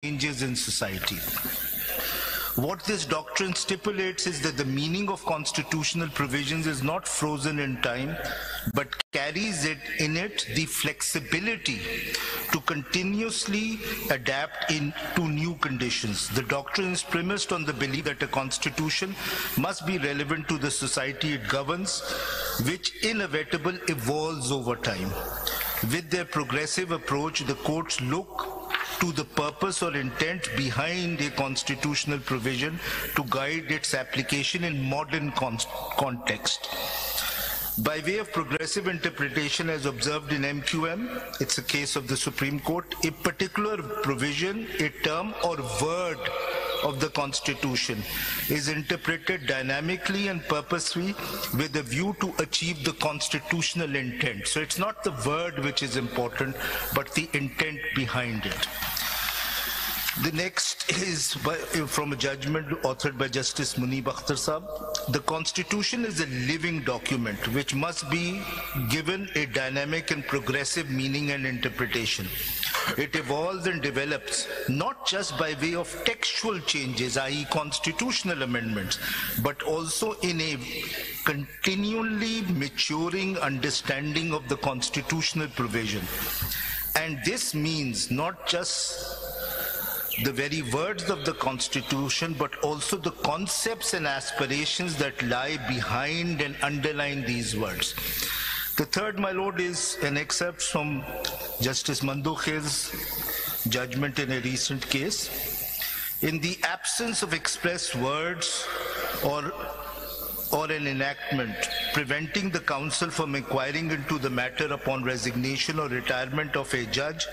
changes in society. What this doctrine stipulates is that the meaning of constitutional provisions is not frozen in time, but carries in it the flexibility to continuously adapt to new conditions. The doctrine is premised on the belief that a constitution must be relevant to the society it governs, which inevitably evolves over time. With their progressive approach, the courts look to the purpose or intent behind a constitutional provision to guide its application in modern context. By way of progressive interpretation as observed in MQM, it's a case of the Supreme Court, a particular provision, a term or word of the Constitution is interpreted dynamically and purposefully with a view to achieve the constitutional intent. So it's not the word which is important, but the intent behind it. The next is from a judgment authored by Justice Munib Akhtar Saab. The Constitution is a living document which must be given a dynamic and progressive meaning and interpretation. It evolves and develops not just by way of textual changes, i.e. constitutional amendments, but also in a continually maturing understanding of the constitutional provision. And this means not just the very words of the Constitution, but also the concepts and aspirations that lie behind and underline these words. The third, my lord, is an excerpt from Justice Mandokh's judgment in a recent case. In the absence of express words or an enactment preventing the council from inquiring into the matter upon resignation or retirement of a judge,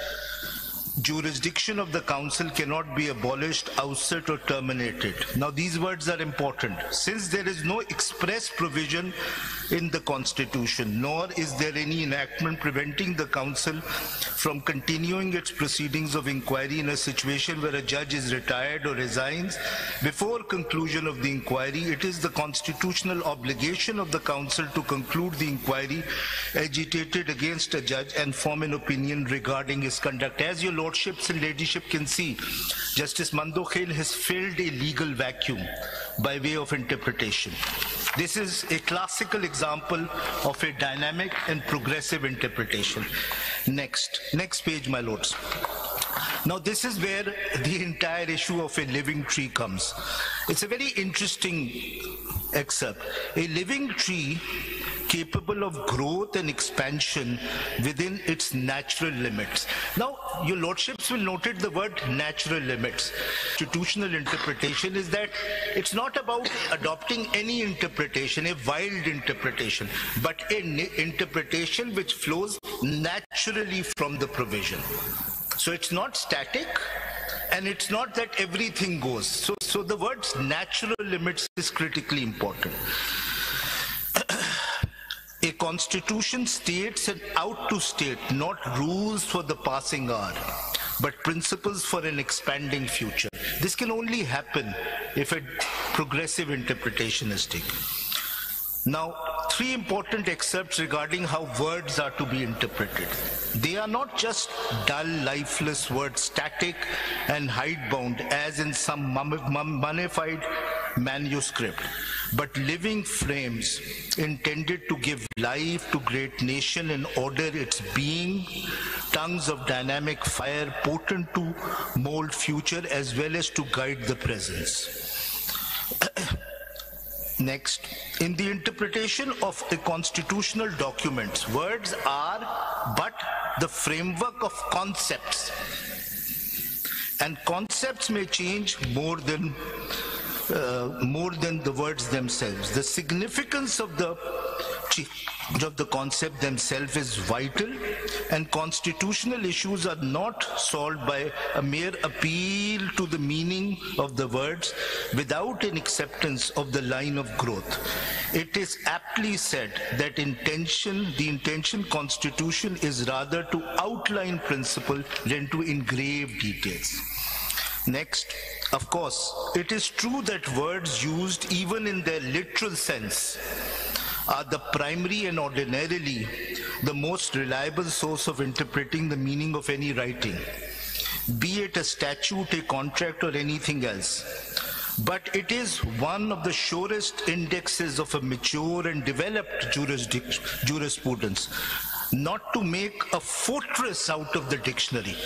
jurisdiction of the council cannot be abolished, ousted or terminated. Now these words are important. Since there is no express provision in the Constitution, nor is there any enactment preventing the council from continuing its proceedings of inquiry in a situation where a judge is retired or resigns, before conclusion of the inquiry, it is the constitutional obligation of the council to conclude the inquiry agitated against a judge and form an opinion regarding his conduct. As your lordships and ladyship can see, Justice Mandokhel has filled a legal vacuum by way of interpretation. This is a classical example of a dynamic and progressive interpretation. Next page, my lords. Now this is where the entire issue of a living tree comes. It's a very interesting excerpt. A living tree capable of growth and expansion within its natural limits. Now, your lordships will note the word natural limits. Constitutional interpretation is that it's not about adopting any interpretation, a wild interpretation, but an interpretation which flows naturally from the provision. So it's not static, and it's not that everything goes. So the words natural limits is critically important. A constitution states and out to state not rules for the passing hour, but principles for an expanding future. This can only happen if a progressive interpretation is taken. Now, three important excerpts regarding how words are to be interpreted. They are not just dull, lifeless words, static and hidebound, as in some mummified manuscript, but living frames intended to give life to great nation and order its being, tongues of dynamic fire potent to mold future as well as to guide the presence. Next, in the interpretation of a constitutional document, words are but the framework of concepts, and concepts may change more than the words themselves. The significance of the concept themselves is vital, and constitutional issues are not solved by a mere appeal to the meaning of the words without an acceptance of the line of growth. It is aptly said that the intention constitution is rather to outline principle than to engrave details. Next, of course, it is true that words used even in their literal sense are the primary and ordinarily the most reliable source of interpreting the meaning of any writing. be it a statute, a contract, or anything else. But it is one of the surest indexes of a mature and developed jurisprudence. Not to make a fortress out of the dictionary,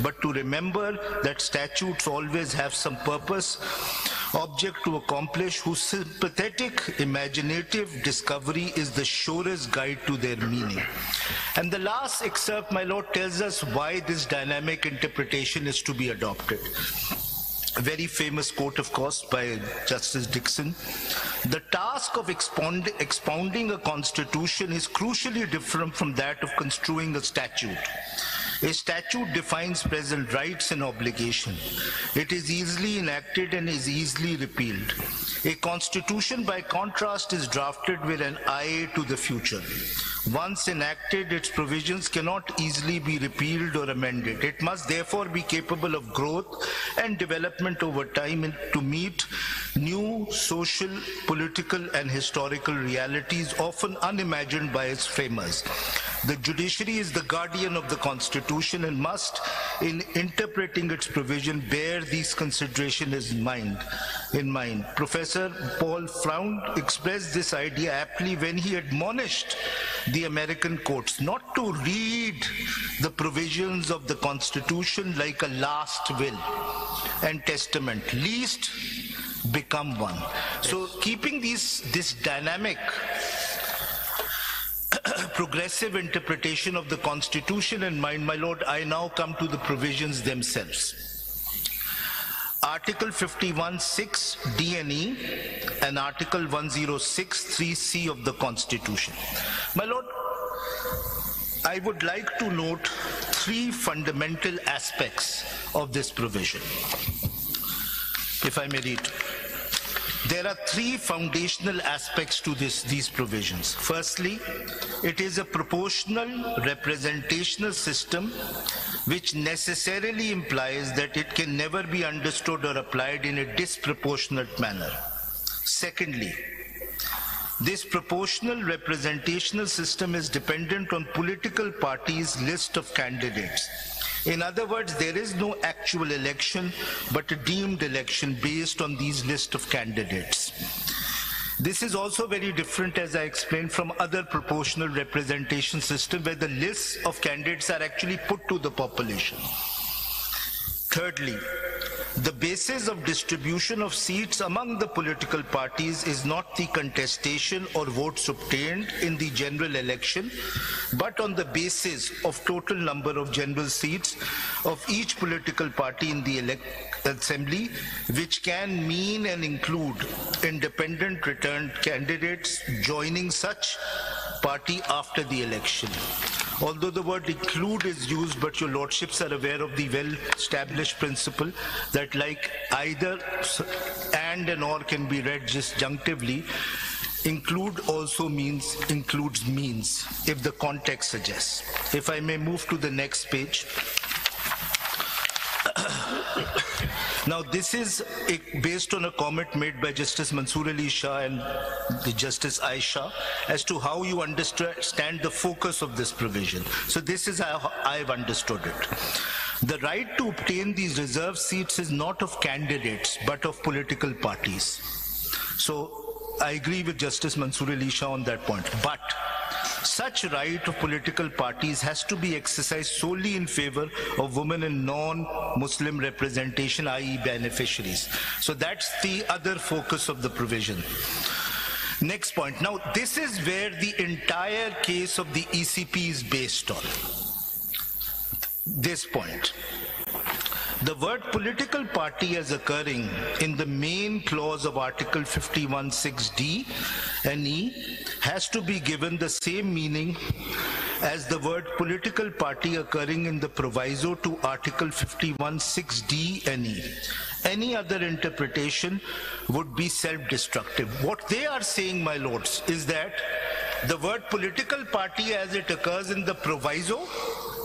but to remember that statutes always have some purpose, object to accomplish, whose sympathetic, imaginative discovery is the surest guide to their meaning. And the last excerpt, my Lord, tells us why this dynamic interpretation is to be adopted. A very famous quote, of course, by Justice Dixon. The task of expounding a constitution is crucially different from that of construing a statute. A statute defines present rights and obligation. It is easily enacted and is easily repealed. A constitution, by contrast, is drafted with an eye to the future. Once enacted, its provisions cannot easily be repealed or amended. It must therefore be capable of growth and development over time to meet new social, political, and historical realities often unimagined by its framers. The judiciary is the guardian of the Constitution and must, in interpreting its provision, bear these considerations in mind. Professor Paul Fround expressed this idea aptly when he admonished the American courts not to read the provisions of the Constitution like a last will and testament, least become one. So keeping this dynamic progressive interpretation of the Constitution in mind, my Lord, I now come to the provisions themselves. Article 51(6) D and E and Article 106(3)(c) of the Constitution. My Lord, I would like to note three fundamental aspects of this provision, if I may read. There are three foundational aspects to these provisions. Firstly, it is a proportional representational system which necessarily implies that it can never be understood or applied in a disproportionate manner. Secondly, this proportional representational system is dependent on political parties' list of candidates. In other words, there is no actual election, but a deemed election based on these list of candidates. This is also very different, as I explained, from other proportional representation systems where the lists of candidates are actually put to the population. Thirdly, the basis of distribution of seats among the political parties is not the contestation or votes obtained in the general election, but on the basis of total number of general seats of each political party in the assembly, which can mean and include independent returned candidates joining such party after the election. Although the word include is used, but your lordships are aware of the well-established principle that like either and or can be read disjunctively, include also includes means, if the context suggests. If I may move to the next page. Now, this is based on a comment made by Justice Mansoor Ali Shah and the Justice Aisha as to how you understand the focus of this provision. So this is how I've understood it. The right to obtain these reserved seats is not of candidates, but of political parties. So I agree with Justice Mansoor Ali Shah on that point. But such right of political parties has to be exercised solely in favor of women in non-Muslim representation, i.e. beneficiaries. So that's the other focus of the provision. Next point. Now, this is where the entire case of the ECP is based on. This point. The word political party as occurring in the main clause of Article 51(6)D and E has to be given the same meaning as the word political party occurring in the proviso to Article 51(6)D and E. Any other interpretation would be self-destructive. What they are saying, my lords, is that the word political party as it occurs in the proviso,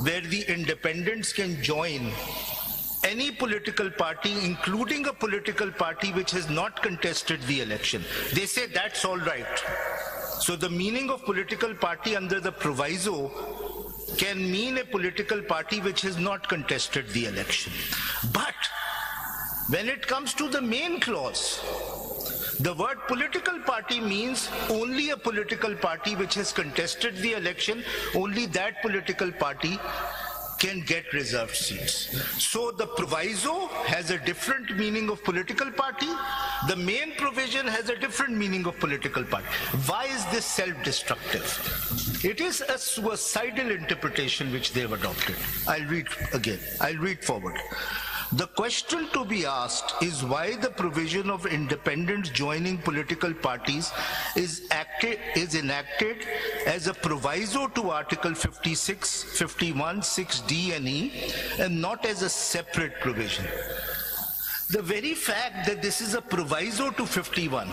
where the independents can join any political party, including a political party which has not contested the election. They say that's all right. So the meaning of political party under the proviso can mean a political party which has not contested the election. But when it comes to the main clause, the word political party means only a political party which has contested the election, only that political party can get reserved seats. So the proviso has a different meaning of political party. The main provision has a different meaning of political party. Why is this self-destructive? It is a suicidal interpretation which they have adopted. I'll read again. I'll read forward. The question to be asked is why the provision of independents joining political parties is enacted as a proviso to Article 56, 51, 6D and E, and not as a separate provision. The very fact that this is a proviso to 51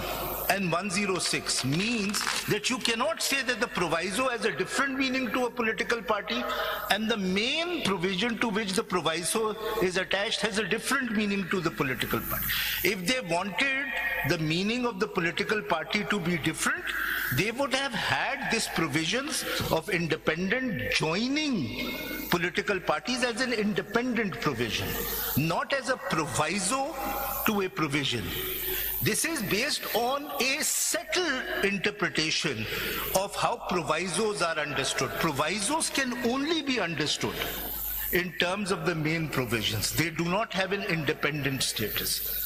and 106 means that you cannot say that the proviso has a different meaning to a political party and the main provision to which the proviso is attached has a different meaning to the political party. If they wanted the meaning of the political party to be different, they would have had these provisions of independent joining political parties as an independent provision, not as a proviso to a provision. This is based on a settled interpretation of how provisos are understood. Provisos can only be understood in terms of the main provisions. They do not have an independent status.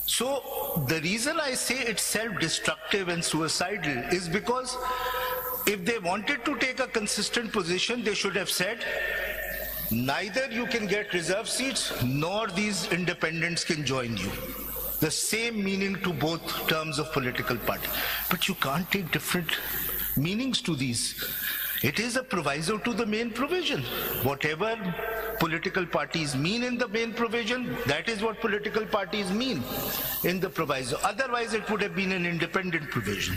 So the reason I say it's self-destructive and suicidal is because if they wanted to take a consistent position, they should have said, neither you can get reserved seats, nor these independents can join you. The same meaning to both terms of political party. But you can't take different meanings to these. It is a proviso to the main provision. Whatever political parties mean in the main provision, that is what political parties mean in the proviso. Otherwise, it would have been an independent provision.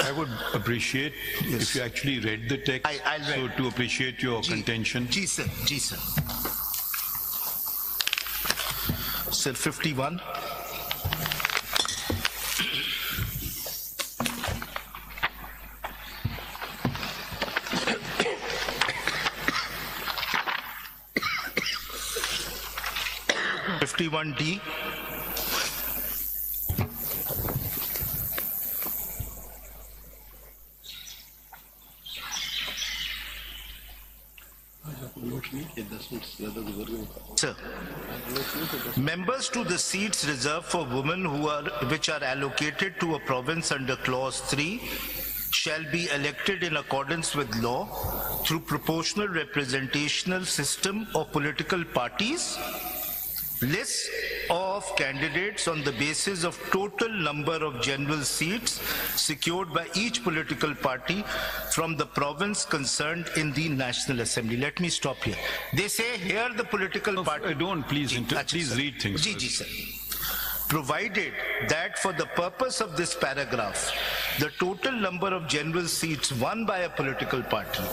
I would appreciate if you actually read the text, so to appreciate your contention. Ji, sir. Ji, sir. Sir, 51. D. Sir, members to the seats reserved for women which are allocated to a province under Clause 3 shall be elected in accordance with law through proportional representational system of political parties. List of candidates on the basis of total number of general seats secured by each political party from the province concerned in the National Assembly. Let me stop here. They say here the political party... Please read things. Ji, sir. Provided that for the purpose of this paragraph, the total number of general seats won by a political party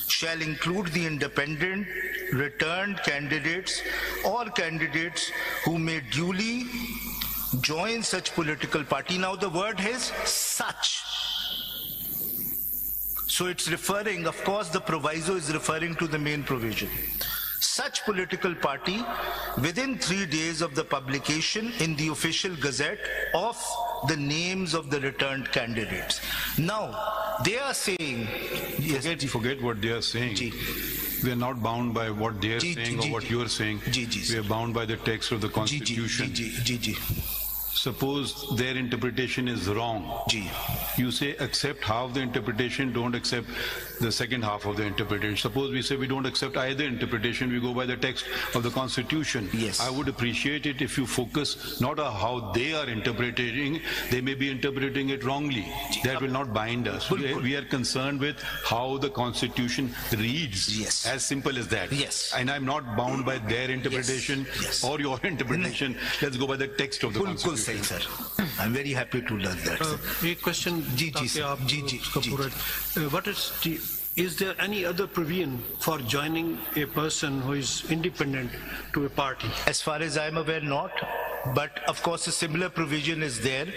shall include the independent returned candidates or candidates who may duly join such political party. Now the word is such. So it's referring, of course the proviso is referring to the main provision. Such political party within 3 days of the publication in the official gazette of the names of the returned candidates. Now, they are saying... Yes. Forget what they are saying. Ji. We are not bound by what they are saying or what you are saying. We are bound by the text of the Constitution. Suppose their interpretation is wrong. You say accept half the interpretation, don't accept the second half of the interpretation. Suppose we say we don't accept either interpretation, we go by the text of the Constitution. Yes. I would appreciate it if you focus not on how they are interpreting, they may be interpreting it wrongly. That will not bind us. We are concerned with how the Constitution reads. Yes. As simple as that. Yes. And I'm not bound by their interpretation or your interpretation. Let's go by the text of the Constitution. Sir. I'm very happy to learn that. A question. What is there any other provision for joining a person who is independent to a party? As far as I'm aware, not. But of course, a similar provision is there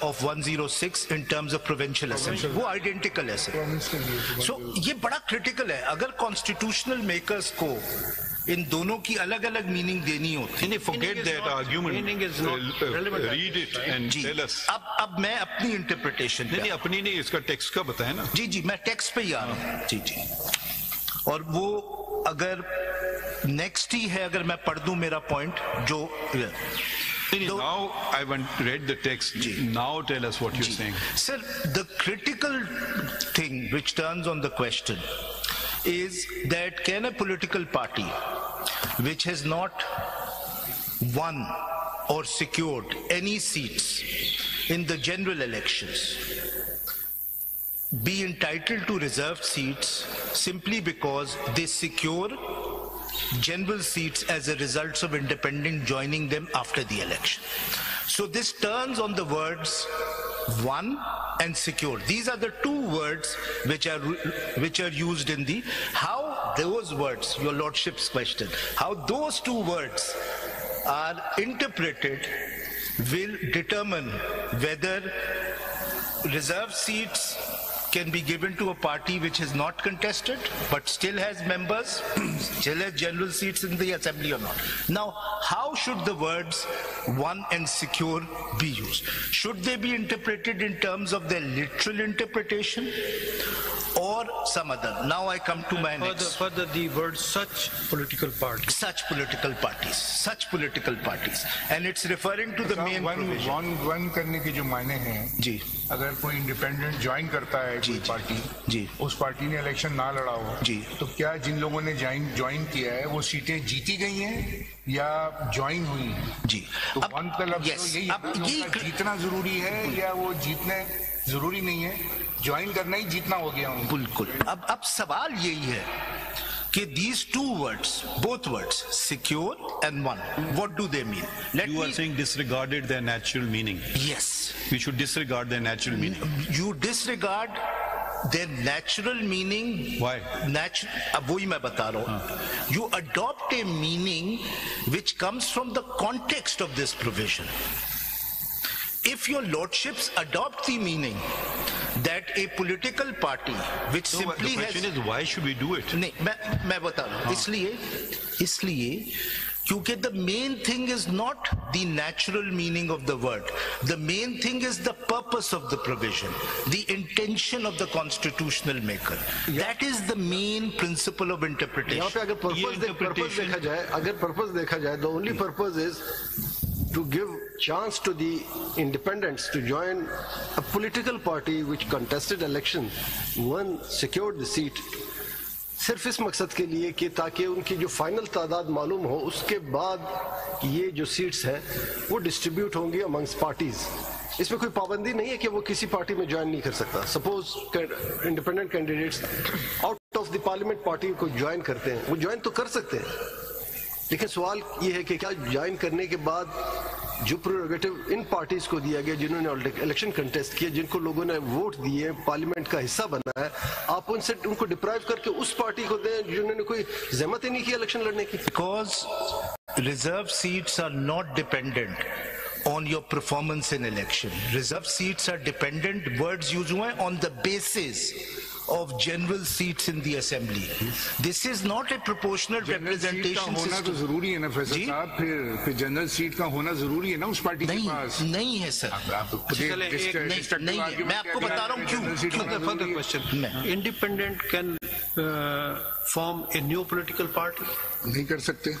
of 106 in terms of provincial assembly. वो identical है sir. So ये बड़ा critical है. अगर constitutional makers को इन दोनों की अलग-अलग मीनिंग देनी होती है. Forget that argument. Read it and tell us. अब मैं अपनी इंटरप्रिटेशन नहीं अपनी नहीं, इसका टेक्स्ट का बताएं ना. जी मैं टेक्स्ट पे ही आ रहा हूँ. जी और वो अगर नेक्स्ट ही है, अगर मैं पढ़ दूं मेरा पॉइंट जो now I read the text. Now tell us what you're saying. Sir, the critical thing which turns on the question is that can a political party which has not won or secured any seats in the general elections be entitled to reserved seats simply because they secure general seats as a result of independent joining them after the election? So this turns on the words won and secure. These are the two words which are used in the, how those words, your lordship's question, how those two words are interpreted will determine whether reserved seats can be given to a party which is not contested but still has members, still has general seats in the assembly or not. Now, how should the words won and secure be used? Should they be interpreted in terms of their literal interpretation or some other? Now I come to my next. Further the word such political parties. Such political parties. Such political parties. And it's referring to the main provision. One करने के जो मायने हैं जी, अगर कोई independent join करता है कोई पार्टी जी, उस पार्टी ने इलेक्शन ना लड़ा हो जी, तो क्या जिन लोगों ने ज्वाइन किया है वो सीटें जीती गई हैं या ज्वाइन हुई हैं? जी, तो वन का लफ्ज़ यही है, जीतना जरूरी है या वो जीतने जरूरी नहीं है, ज्वाइन करना ही जीतना हो गया. बिल्कुल. अब सवाल यही है कि these two words, both words, secure and won, what do they mean? You are saying disregarded their natural meaning. Yes. We should disregard their natural meaning. You disregard their natural meaning. Why? अब वही मैं बता रहा हूँ. You adopt a meaning which comes from the context of this provision. If your lordships adopt the meaning that a political party which simply the question is why should we do it? नहीं, मैं बता रहा हूँ. इसलिए क्योंकि the main thing is not the natural meaning of the word. The main thing is the purpose of the provision, the intention of the constitutional maker. That is the main principle of interpretation. यहाँ पे अगर purpose देखा जाए, the only purpose is to give chance to the independents to join a political party which contested election, won, secured the seat, सिर्फ इस मकसद के लिए कि ताकि उनकी जो फाइनल तादाद मालूम हो, उसके बाद ये जो सीट्स हैं वो डिस्ट्रीब्यूट होंगी अमंग्स पार्टीज. इसमें कोई पाबंदी नहीं है कि वो किसी पार्टी में ज्वाइन नहीं कर सकता. Suppose independent candidates out of the parliament party को ज्वाइन करते हैं, वो ज्वाइन तो कर सकते हैं, लेकिन सवाल ये है कि क्या ज्वाइन करने के बाद जो प्रेरोगेटिव इन पार्टीज को दिया गया जिन्होंने इलेक्शन कंटेस्ट किया, जिनको लोगों ने वोट दिए, पार्लियामेंट का हिस्सा बनाया, आप उनसे उनको डिप्राइव करके उस पार्टी को दें जिन्होंने कोई जहमत ही नहीं की इलेक्शन लड़ने की? Because reserve seats are not dependent on your performance in election. Reserve seats are dependent, words used हुए, on the basis of general seats in the assembly. This is not a proportional representation system. होना तो जरूरी है ना फैसल साहब, फिर general seat का होना जरूरी है ना उस पार्टी के पास. नहीं है सर. नहीं है. मैं आपको बता रहा हूँ क्यों. Further question. Independent can form a new political party? नहीं कर सकते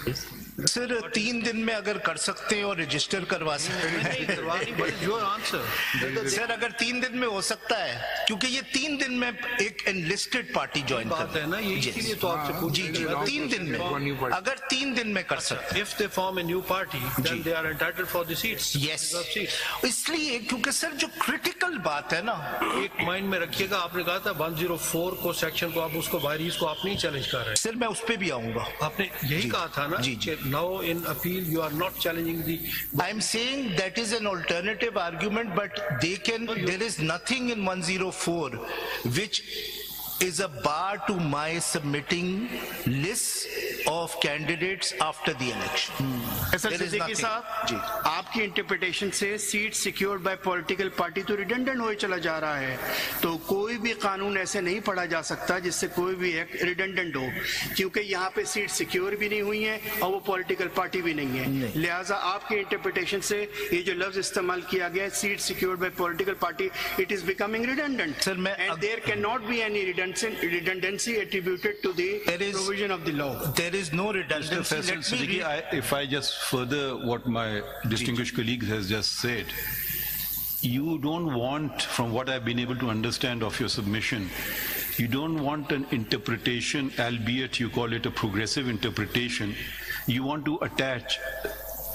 सर. 3 दिन में अगर कर सकते हैं और रजिस्टर करवा सकते हैं. Your answer. सर अगर 3 दिन में हो सकता है, क्योंकि ये 3 दिन में एक एनलिस्टेड पार्टी ज्वाइन करते हैं ना, ये इसीलिए तो आपसे पूछ. जी 3 दिन में, अगर 3 दिन में कर सकते हैं. If they form a new party, then they are entitled for the seats. Yes. इसलिए क्योंकि सर जो क्रिटिकल बात है ना, एक माइंड में रखिएगा, आपने कहा था 104 को सेक्शन को आप उसको बाहरीज को आप नहीं चैलेंज कर रहे हैं. सर मैं उस पे भी आऊंगा. आपने यही कहा था ना कि now in appeal you are not challenging the. I am saying that is an alternative argument, but there is nothing in 104 which is a bar to my submitting lists of candidates after the election. Siddiqui साहब, आपकी interpretation से seat secured by political party तो redundant हो चला जा रहा है, तो कोई भी कानून ऐसे नहीं पढ़ा जा सकता जिससे कोई भी एक्ट रिडंडेंट हो, क्योंकि यहाँ पे सीट सिक्योर भी नहीं हुई है और वो पॉलिटिकल पार्टी भी नहीं है। लिहाजा आपकी इंटरप्रिटेशन से ये जो लफ्ज इस्तेमाल किया गया, seat secured by political party, it is becoming redundant sir. and there cannot be any redundancy attributed to the provision of the law. There is no redundancy. If I just further what my distinguished colleague has just said, you don't want, from what I've been able to understand of your submission, you don't want an interpretation, albeit you call it a progressive interpretation. You want to attach,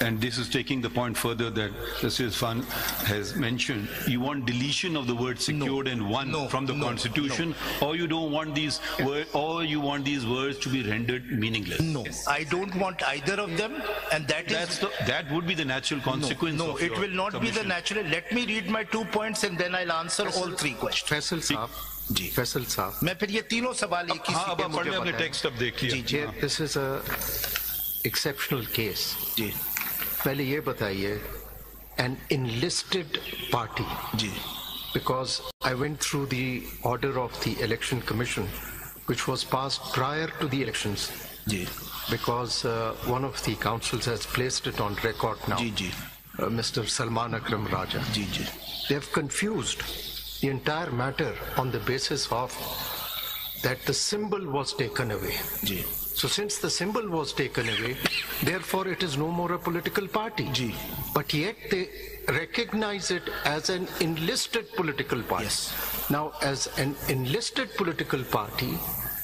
and this is taking the point further that Justice Fan has mentioned, you want deletion of the word secured and won from the Constitution, or you don't want these words, or you want these words to be rendered meaningless. No, I don't want either of them, and that would be the natural consequence. No, it will not be the natural. Let me read my 2 points and then I'll answer all 3 questions. Faisal साहब, जी फैसल साहब, मैं फिर ये तीनों सवाल एक ही अब पढ़ने अपने टेक्स्ट अब देखिए। जी, this is a exceptional case. जी, पहले ये बताइए, an enlisted party. Ji, because I went through the order of the Election Commission, which was passed prior to the elections. Ji, because one of the councils has placed it on record now. Ji ji, Mr. Salman Akram Raja. Ji ji, they have confused the entire matter on the basis of that the symbol was taken away. Ji. So since the symbol was taken away, therefore it is no more a political party. Ji. But yet they recognize it as an enlisted political party. Yes. Now, as an enlisted political party,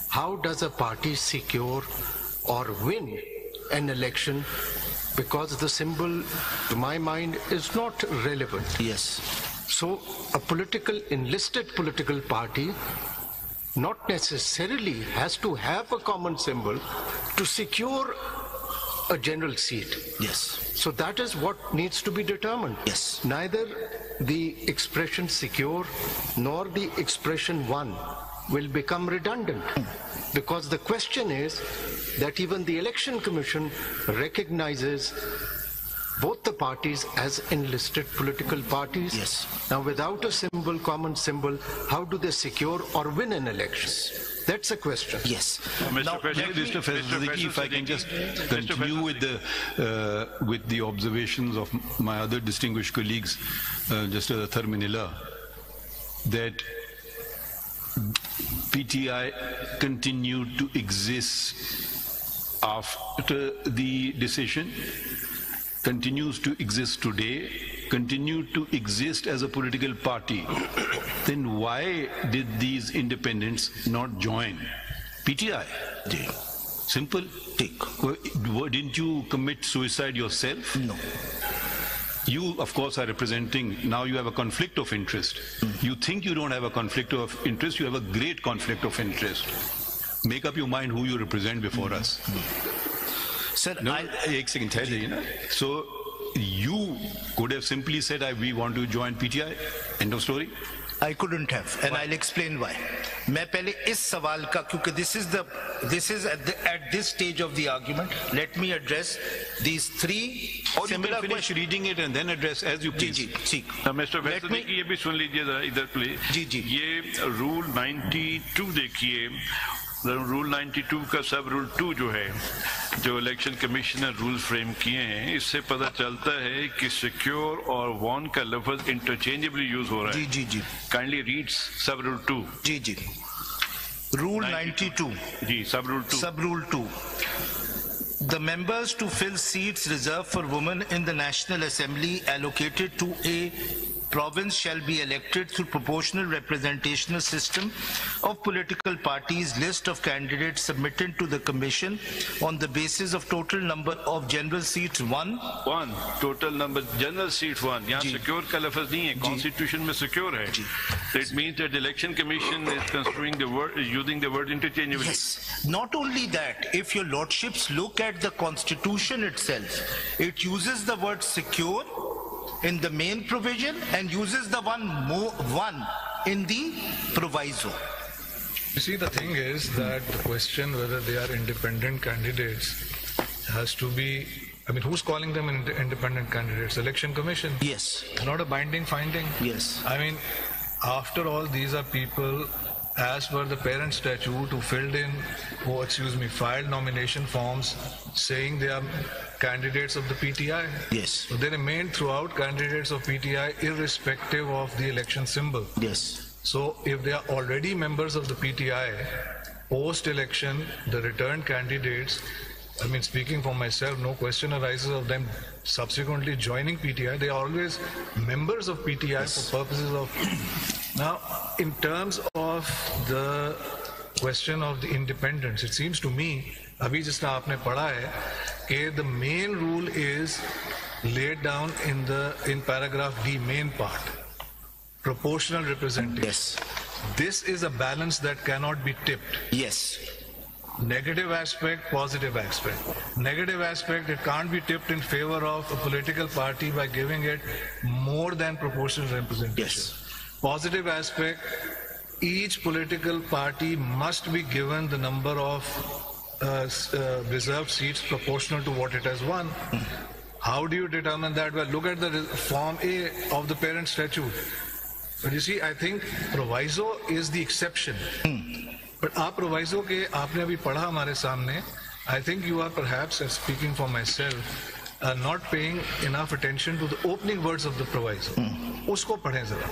how does a party secure or win an election? Because the symbol, to my mind, is not relevant. Yes. So a enlisted political party not necessarily has to have a common symbol to secure a general seat. Yes. So that is what needs to be determined. Yes. Neither the expression secure nor the expression won will become redundant, because the question is that even the Election Commission recognizes both the parties as enlisted political parties. Yes. Now, without a symbol, common symbol, how do they secure or win an election? That's a question. Yes. Mr. President, if I can just continue with the observations of my other distinguished colleagues, just a Tharminilla, that PTI continued to exist after the decision, continues to exist today, continued to exist as a political party, then why did these independents not join PTI? Simple. Didn't you commit suicide yourself? No. You, of course, are representing, now you have a conflict of interest. You think you don't have a conflict of interest, you have a great conflict of interest. Make up your mind who you represent before us. Sir, so you could have simply said, we want to join PTI, end of story. I couldn't have, and I'll explain why. मैं पहले इस सवाल का, क्योंकि this is at this stage of the argument, let me address these 3 similar questions. Finish reading it and then address as you please. Ji ji, Mr. President, ये भी सुन लीजिए जरा इधर प्लीज. जी जी, ये रूल 92 देखिए. रूल 92 का सब रूल 2 जो है, जो इलेक्शन कमिश्नर रूल फ्रेम किए हैं, इससे पता चलता है कि सिक्योर और वॉन का लफ्ज इंटरचेंजेबली यूज हो रहा है. जी जी, काइंडली रीड सब रूल 2. जी जी, रूल 92. जी, सब rule 2. The members to fill seats reserved for women in the National Assembly allocated to a province shall be elected through proportional representational system of political parties. List of candidates submitted to the commission on the basis of total number of general seats 1. Total number general seats 1. यहाँ secure का लफ्ज नहीं है, constitution में secure है. So it means that the election commission is construing the word, using the word interchangeably. Yes. Not only that, if your lordships look at the constitution itself, it uses the word secure in the main provision and uses the one in the proviso. You see, the thing is that the question whether they are independent candidates has to be, I mean, who's calling them independent candidates? Election Commission. Yes. It's not a binding finding. Yes. I mean, after all, these are people, as per the parent statute, who filed nomination forms saying they are candidates of the PTI. Yes. So they remain throughout candidates of PTI irrespective of the election symbol. Yes. So if they are already members of the PTI, post-election, the returned candidates, I mean, speaking for myself, no question arises of them subsequently joining PTI. They are always members of PTI. Yes. For purposes of... Now, in terms of the question of the independence, it seems to me, abhi jisna aapne padha hai, कि the main rule is laid down in paragraph D, main part. Proportional representation. Yes. This is a balance that cannot be tipped. Yes. Negative aspect, positive aspect. Negative aspect, it can't be tipped in favor of a political party by giving it more than proportional representation. Yes. Positive aspect, each political party must be given the number of reserved seats proportional to what it has won. How do you determine that? Well, look at the Form A of the parent statute. But you see, I think proviso is the exception. But आप proviso के आपने अभी पढ़ा हमारे सामने, I think you are perhaps, speaking for myself, not paying enough attention to the opening words of the proviso. उसको पढ़ें जरा.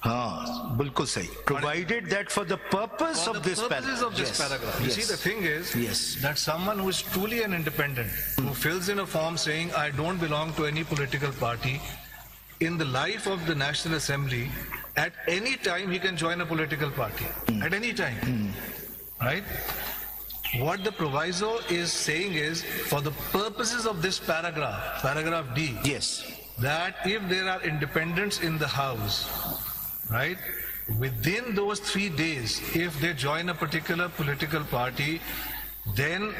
हाँ, बिल्कुल सही. Provided that for the purpose of this paragraph. You see, the thing is that someone who is truly an independent, who fills in a form saying, I don't belong to any political party, in the life of the National Assembly, at any time he can join a political party. At any time. Right? What the proviso is saying is, for the purposes of this paragraph, paragraph D, that if there are independents in the House, right, within those 3 days, if they join a particular political party, then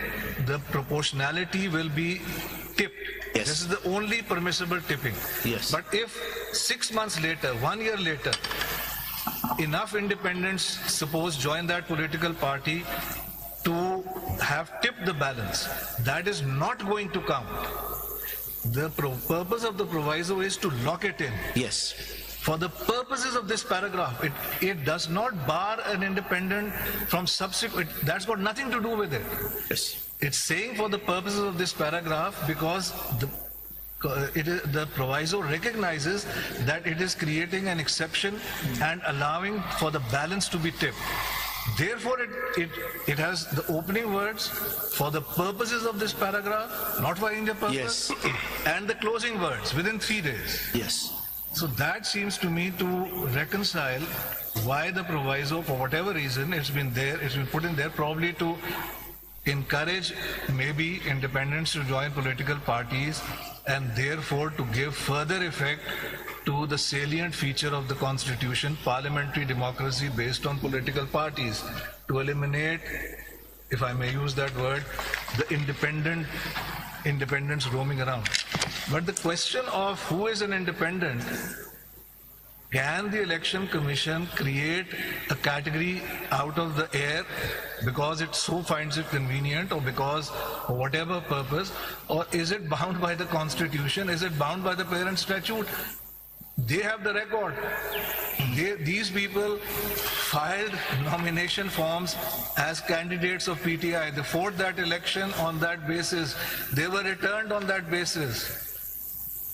the proportionality will be tipped. Yes. This is the only permissible tipping. Yes. But if 6 months later, 1 year later, enough independents, suppose, join that political party to have tipped the balance, that is not going to count. The purpose of the proviso is to lock it in. Yes. For the purposes of this paragraph, it does not bar an independent from subsequent. That's got nothing to do with it. Yes. It's saying for the purposes of this paragraph because the proviso recognizes that it is creating an exception and allowing for the balance to be tipped. Therefore, it has the opening words for the purposes of this paragraph, not for any purpose, and the closing words within 3 days. Yes. So that seems to me to reconcile why the proviso, for whatever reason, it's been put in there, probably to encourage maybe independents to join political parties and therefore to give further effect to the salient feature of the Constitution, parliamentary democracy based on political parties, to eliminate, if I may use that word, the independents roaming around. But the question of who is an independent, can the Election Commission create a category out of the air because it so finds it convenient or because for whatever purpose, or is it bound by the Constitution? Is it bound by the parent statute? They have the record. These people filed nomination forms as candidates of PTI. They fought that election on that basis. They were returned on that basis.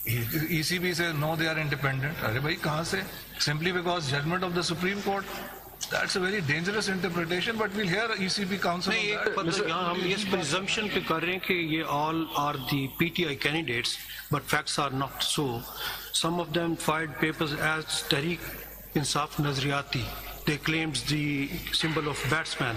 ECB says no, they are independent. Arey bhai, kahan se? Simply because judgment of the Supreme Court. That's a very dangerous interpretation, but we'll hear ECB counsel on that. यहाँ हम इस presumption पे कर रहे हैं कि ये all are the PTI candidates, but facts are not so. Some of them filed papers as Tehreek Insaf Nazariyati. They claimed the symbol of batsman.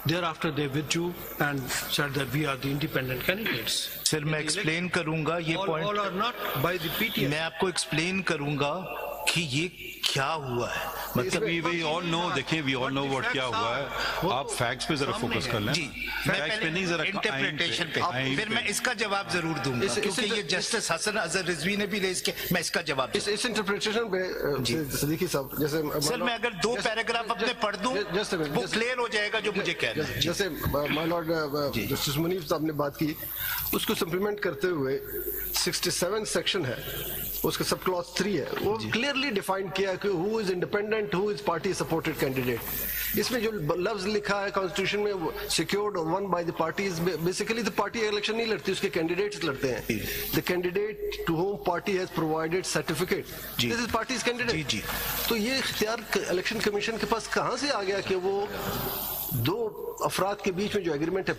Thereafter they withdrew and said that we are the independent candidates. Sir, मैं explain करूँगा ये point. All are not by the PTI. मैं आपको explain करूँगा कि ये क्या हुआ है. मतलब वी ऑल नो, देखिए वी ऑल नो व्हाट क्या हुआ है, आप फैक्ट्स पे जरा फोकस कर लें। जी, फैक्ट्स पे नहीं, जरा इंटरप्रिटेशन पे, फिर मैं इसका जवाब जरूर दूंगा क्योंकि ये जस्टिस हसन अजहर रिजवी ने भी रेज किया, मैं इसका जवाब इस इंटरप्रिटेशन पे सदीकी साहब, जैसे सर मैं अगर 2 पैराग्राफ अपने पढ़ दूं वो क्लियर हो जाएगा जो मुझे कह रहे हैं। जैसे माय लॉर्ड जस्टिस मुनीफ साहब ने बात की, उसको सप्लीमेंट करते हुए 67 सेक्शन है, उसका सब क्लॉज 3 है, वो क्लियरली डिफाइन किया कि who is independent, who is party supported candidate. इसमें जो लफ्ज लिखा है कॉन्स्टिट्यूशन में, सिक्योर्ड और won by the parties, basically the party election नहीं लड़ती, उसके कैंडिडेट्स लड़ते हैं। The candidate to whom party has provided certificate, this is party's candidate. तो ये इख्तियार इलेक्शन कमीशन के पास कहां से आ गया कि वो 2 अफराद के बीच में जो एग्रीमेंट है